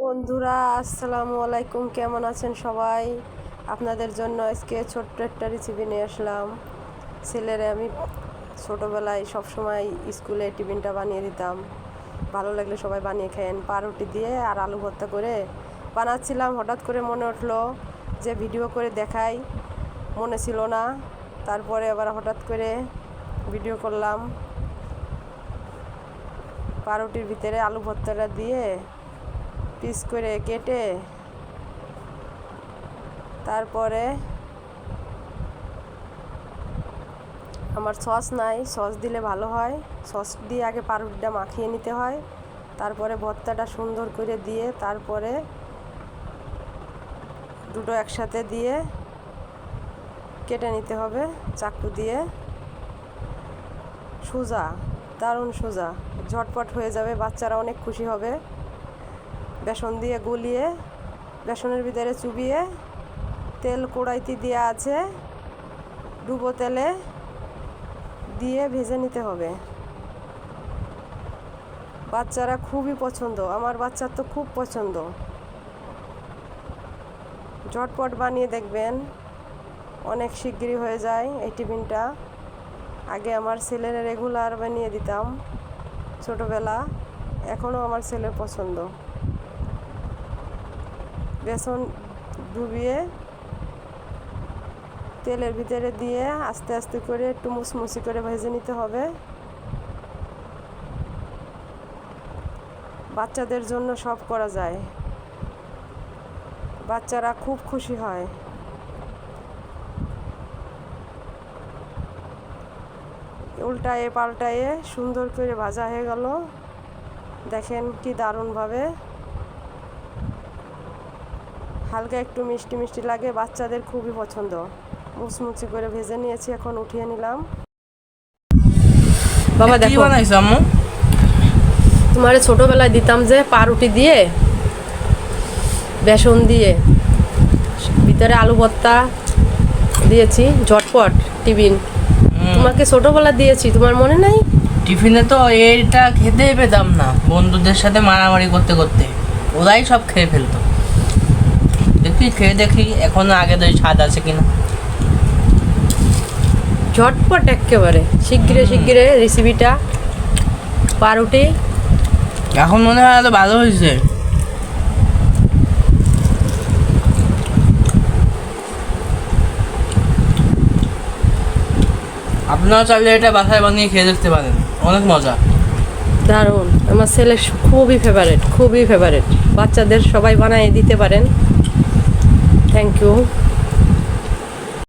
বন্ধুরা আসসালামু আলাইকুম, কেমন আছেন সবাই? আপনাদের জন্য আজকে ছোট্ট একটা রেসিপি নিয়ে আসলাম। ছেলেরে আমি ছোটোবেলায় সবসময় স্কুলে টিফিনটা বানিয়ে দিতাম, ভালো লাগলে সবাই বানিয়ে খায়েন। পাউরুটি দিয়ে আর আলু ভর্তা করে বানাচ্ছিলাম, হঠাৎ করে মনে উঠলো যে ভিডিও করে দেখাই, মনে ছিল না। তারপরে আবার হঠাৎ করে ভিডিও করলাম। পাউরুটির ভিতরে আলু ভর্তাটা দিয়ে পিস করে কেটে তারপরে আমার সস নাই, সস দিলে ভালো হয়। সস দিয়ে আগে পাউরুটিটা মাখিয়ে নিতে হয়, তারপরে ভর্তাটা সুন্দর করে দিয়ে তারপরে দুটো একসাথে দিয়ে কেটে নিতে হবে চাকু দিয়ে। সোজা, দারুণ সোজা, ঝটপট হয়ে যাবে, বাচ্চারা অনেক খুশি হবে। বেসন দিয়ে গুলিয়ে বেসনের ভিতরে চুবিয়ে তেল কড়াইতে দেওয়া আছে, ডুবো তেলে দিয়ে ভেজে নিতে হবে। বাচ্চারা খুবই পছন্দ, আমার বাচ্চার তো খুব পছন্দ। ঝটপট বানিয়ে দেখবেন, অনেক শিগগিরই হয়ে যায় এই টিফিনটা। আগে আমার ছেলের রেগুলার বানিয়ে দিতাম ছোটোবেলা, এখনও আমার ছেলের পছন্দ। বেসন ডুবিয়ে তেলের ভিতরে দিয়ে আস্তে আস্তে করে একটু মুচমুচি করে ভেজে নিতে হবে। বাচ্চাদের জন্য সব করা যায়, বাচ্চারা খুব খুশি হয়। উল্টায়ে পাল্টায়ে সুন্দর করে ভাজা হয়ে গেল, দেখেন কি দারুণভাবে। হালকা একটু মিষ্টি মিষ্টি লাগে, বাচ্চাদের খুবই পছন্দ। মুচমুচি করে ভেজে নিয়েছি, এখন উঠিয়ে নিলাম। বাবা দেখো, তোমার ছোটবেলায় দিতাম যে পাউরুটি দিয়ে বেসন দিয়ে ভিতরে আলু ভর্তা দিয়েছি, ঝটপট টিফিন। তোমাকে ছোটবেলা দিয়েছি, তোমার মনে নাই? টিফিনে তো এইটা খেতেই পেতাম না, বন্ধুদের সাথে মারামারি করতে করতে ওরাই সব খেয়ে ফেলতো। খেয়ে দেখি এখনো আগে তো স্বাদ আছে কিনা। ঝটপট একেবারে শিগগিরে রেসিপিটা। পাউরুটি এখন মনে হয় আরো ভালো হয়েছে। আপনারা চাইলে এটা বাসায় বানিয়ে খেয়ে দেখতে পারেন, অনেক মজা, দারুণ। আমার ছেলের খুবই ফেভারিট, বাচ্চাদের সবাই বানিয়ে দিতে পারেন। Thank you.